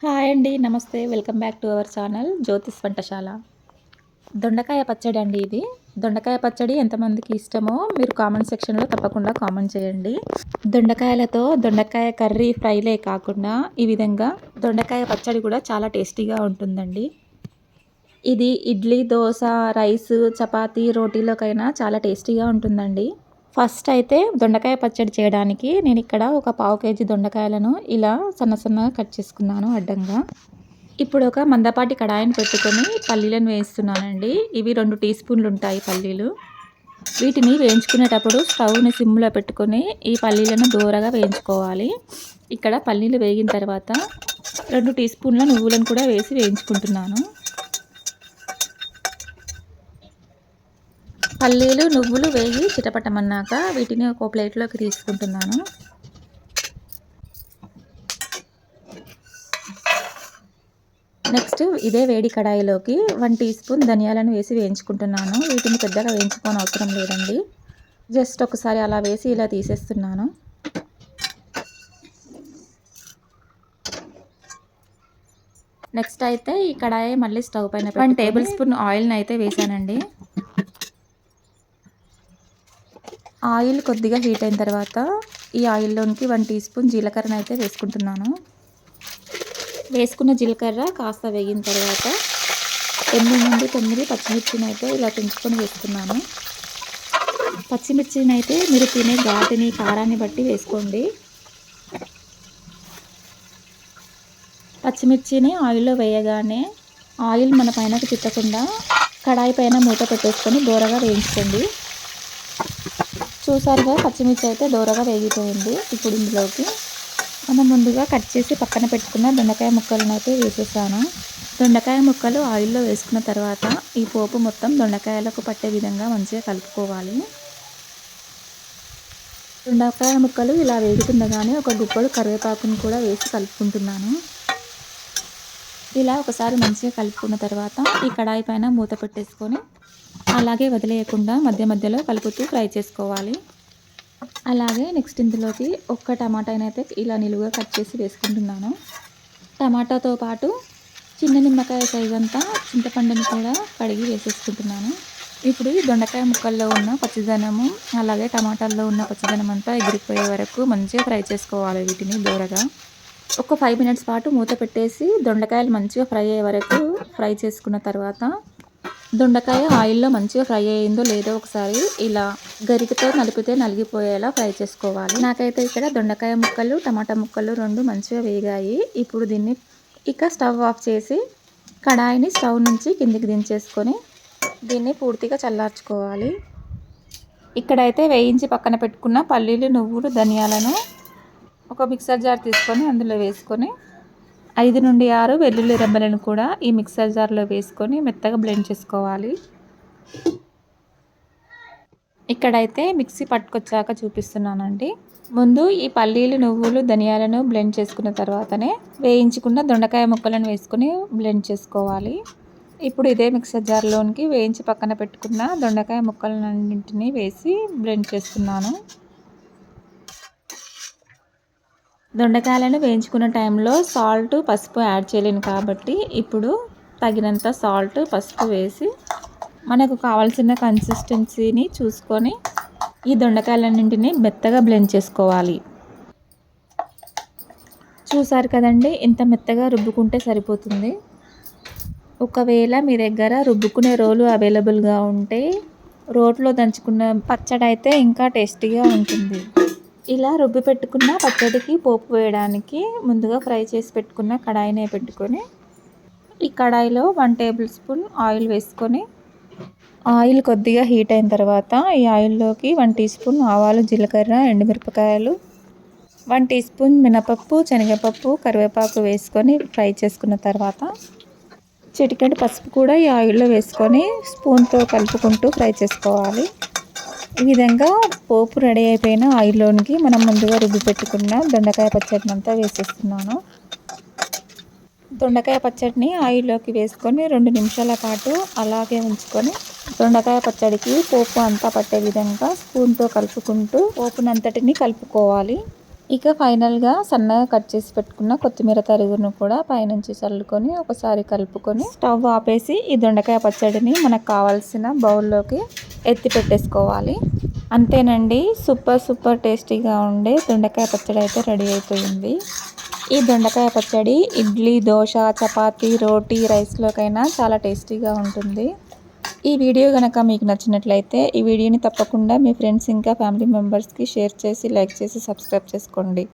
Hi అండి. నమస్తే. Welcome back to our channel జ్యోతిష్ వంటశాల. దొండకాయ పచ్చడి అండి ఇది. దొండకాయ పచ్చడి ఎంతమందికి ఇష్టమో మీరు కామెంట్ సెక్షన్‌లో తప్పకుండా కామెంట్ చేయండి. దొండకాయలతో దొండకాయ కర్రీ, ఫ్రైలే కాకుండా ఈ విధంగా దొండకాయ పచ్చడి కూడా చాలా టేస్టీగా ఉంటుందండి. ఇది ఇడ్లీ, దోస, రైస్, చపాతీ, రోటీలోకైనా చాలా టేస్టీగా ఉంటుందండి. ఫస్ట్ అయితే దొండకాయ పచ్చడి చేయడానికి నేను ఇక్కడ ఒక పావు కేజీ దొండకాయలను ఇలా సన్నగా కట్ చేసుకున్నాను అడ్డంగా. ఇప్పుడు ఒక మందపాటి కడాయిని పెట్టుకొని పల్లీలను వేస్తున్నానండి. ఇవి 2 టీ స్పూన్లు ఉంటాయి పల్లీలు. వీటిని వేయించుకునేటప్పుడు స్టవ్ని సిమ్లో పెట్టుకొని ఈ పల్లీలను దోరగా వేయించుకోవాలి. ఇక్కడ పల్లీలు వేగిన తర్వాత 2 టీ స్పూన్ల నువ్వులను కూడా వేసి వేయించుకుంటున్నాను. పల్లీలు, నువ్వులు వేగి చిటపటమన్నాక వీటిని ఒక ప్లేట్లోకి తీసుకుంటున్నాను. నెక్స్ట్ ఇదే వేడి కడాయిలోకి 1 టీ స్పూన్ ధనియాలను వేసి వేయించుకుంటున్నాను. వీటిని పెద్దగా వేయించుకోని అవసరం లేదండి. జస్ట్ ఒకసారి అలా వేసి ఇలా తీసేస్తున్నాను. నెక్స్ట్ అయితే ఈ కడాయి మళ్ళీ స్టవ్ పైన 1 టేబుల్ స్పూన్ ఆయిల్ని అయితే వేసానండి. ఆయిల్ కొద్దిగా హీట్ అయిన తర్వాత ఈ ఆయిల్లోనికి 1 టీ స్పూన్ జీలకర్రను అయితే వేసుకుంటున్నాను. వేసుకున్న జీలకర్ర కాస్త వేగిన తర్వాత 8 నుండి 9 పచ్చిమిర్చిని అయితే ఇలా తుంచుకొని వేసుకున్నాను. పచ్చిమిర్చిని అయితే మీరు తినే ఘాటుని, కారాన్ని బట్టి వేసుకోండి. పచ్చిమిర్చిని ఆయిల్లో వేయగానే ఆయిల్ మన పైనకు తిట్టకుండా కడాయి పైన మూత పెట్టేసుకొని దోరగా వేయించుకోండి. చూసారుగా పచ్చిమిర్చి అయితే దోరగా వేగిపోయింది. ఇప్పుడు ఇందులోకి మనం ముందుగా కట్ చేసి పక్కన పెట్టుకున్న దొండకాయ ముక్కలను అయితే వేసేసాను. దొండకాయ ముక్కలు ఆయిల్లో వేసుకున్న తర్వాత ఈ పోపు మొత్తం దొండకాయలకు పట్టే విధంగా మంచిగా కలుపుకోవాలి. దొండకాయ ముక్కలు ఇలా వేగుతుండగానే ఒక గుప్పెడు కరివేపాకును కూడా వేసి కలుపుకుంటున్నాను. ఇలా ఒకసారి మంచిగా కలుపుకున్న తర్వాత ఈ కడాయి పైన మూత పెట్టేసుకొని అలాగే వదిలేయకుండా మధ్య మధ్యలో కలుపుతూ ఫ్రై చేసుకోవాలి. అలాగే నెక్స్ట్ ఇందులోకి ఒక్క టమాటానైతే ఇలా నిలువుగా కట్ చేసి వేసుకుంటున్నాను. టమాటాతో పాటు చిన్న నిమ్మకాయ సైజ్ అంతా చింతపండుని కూడా కడిగి వేసేసుకుంటున్నాను. ఇప్పుడు ఈ దొండకాయ ముక్కల్లో ఉన్న పచ్చిదనము అలాగే టమాటాల్లో ఉన్న పచ్చిదనం అంతా ఎగిరిపోయే వరకు మంచిగా ఫ్రై చేసుకోవాలి. వీటిని దూరగా ఒక 5 మినిట్స్ పాటు మూత పెట్టేసి దొండకాయలు మంచిగా ఫ్రై అయ్యే వరకు ఫ్రై చేసుకున్న తర్వాత దొండకాయ ఆయిల్లో మంచిగా ఫ్రై అయ్యిందో లేదో ఒకసారి ఇలా గరిటెతో నలిపితే నలిగిపోయేలా ఫ్రై చేసుకోవాలి. నాకైతే ఇక్కడ దొండకాయ ముక్కలు, టమాటా ముక్కలు 2 మంచిగా వేగాయి. ఇప్పుడు దీన్ని ఇక స్టవ్ ఆఫ్ చేసి కడాయిని స్టవ్ నుంచి కిందికి దించేసుకొని దీన్ని పూర్తిగా చల్లార్చుకోవాలి. ఇక్కడైతే వేయించి పక్కన పెట్టుకున్న పల్లీలు, నువ్వులు, ధనియాలను ఒక మిక్సర్ జార్ తీసుకొని అందులో వేసుకొని 5 నుండి 6 వెల్లుల్లి రెబ్బలను కూడా ఈ మిక్సర్ జార్లో వేసుకొని మెత్తగా బ్లెండ్ చేసుకోవాలి. ఇక్కడైతే మిక్సీ పట్టుకొచ్చాక చూపిస్తున్నానండి. ముందు ఈ పల్లీలు, నువ్వులు, ధనియాలను బ్లెండ్ చేసుకున్న తర్వాతనే వేయించుకున్న దొండకాయ ముక్కలను వేసుకొని బ్లెండ్ చేసుకోవాలి. ఇప్పుడు ఇదే మిక్సర్ జార్లోనికి వేయించి పక్కన పెట్టుకున్న దొండకాయ ముక్కలన్నింటినీ వేసి బ్లెండ్ చేస్తున్నాను. దొండకాయలను వేయించుకున్న టైంలో సాల్ట్, పసుపు యాడ్ చేయలేను కాబట్టి ఇప్పుడు తగినంత సాల్ట్, పసుపు వేసి మనకు కావాల్సిన కన్సిస్టెన్సీని చూసుకొని ఈ దొండకాయలన్నింటినీ మెత్తగా బ్లెండ్ చేసుకోవాలి. చూసారు కదండి, ఇంత మెత్తగా రుబ్బుకుంటే సరిపోతుంది. ఒకవేళ మీ దగ్గర రుబ్బుకునే రోలు అవైలబుల్గా ఉంటే రోట్లో దంచుకున్న పచ్చడి అయితే ఇంకా టేస్టీగా ఉంటుంది. ఇలా రుబ్బి పెట్టుకున్న పచ్చడికి పోపు వేయడానికి ముందుగా ఫ్రై చేసి పెట్టుకున్న కడాయిని పెట్టుకొని ఈ కడాయిలో 1 టేబుల్ స్పూన్ ఆయిల్ వేసుకొని ఆయిల్ కొద్దిగా హీట్ అయిన తర్వాత ఈ ఆయిల్లోకి 1 టీ స్పూన్ ఆవాలు, జీలకర్ర, ఎండుమిరపకాయలు, 1 టీ స్పూన్ మినపప్పు, శనగపప్పు, కరివేపాకు వేసుకొని ఫ్రై చేసుకున్న తర్వాత చిటికెడు పసుపు కూడా ఈ ఆయిల్లో వేసుకొని స్పూన్తో కలుపుకుంటూ ఫ్రై చేసుకోవాలి. ఈ విధంగా పోపు రెడీ అయిపోయిన ఆయిల్లోనికి మనం ముందుగా రుబ్బి పెట్టుకున్న దొండకాయ పచ్చడిని అంతా వేసేస్తున్నాను. దొండకాయ పచ్చడిని ఆయిల్లోకి వేసుకొని 2 నిమిషాల పాటు అలాగే ఉంచుకొని దొండకాయ పచ్చడికి పోపు అంతా పట్టే విధంగా స్పూన్తో కలుపుకుంటూ పోపునంతటిని కలుపుకోవాలి. ఇక ఫైనల్గా సన్నగా కట్ చేసి పెట్టుకున్న కొత్తిమీర తరుగును కూడా పైనుంచి చల్లుకొని ఒకసారి కలుపుకొని స్టవ్ ఆపేసి ఈ దొండకాయ పచ్చడిని మనకు కావాల్సిన బౌల్లోకి ఎత్తి పెట్టేసుకోవాలి. అంతేనండి, సూపర్ టేస్టీగా ఉండే దొండకాయ పచ్చడి అయితే రెడీ అయిపోయింది. ఈ దొండకాయ పచ్చడి ఇడ్లీ, దోశ, చపాతీ, రోటీ, రైస్లోకైనా చాలా టేస్టీగా ఉంటుంది. ఈ వీడియో కనుక మీకు నచ్చినట్లయితే ఈ వీడియోని తప్పకుండా మీ ఫ్రెండ్స్ ఇంకా ఫ్యామిలీ మెంబర్స్కి షేర్ చేసి, లైక్ చేసి, సబ్స్క్రైబ్ చేసుకోండి.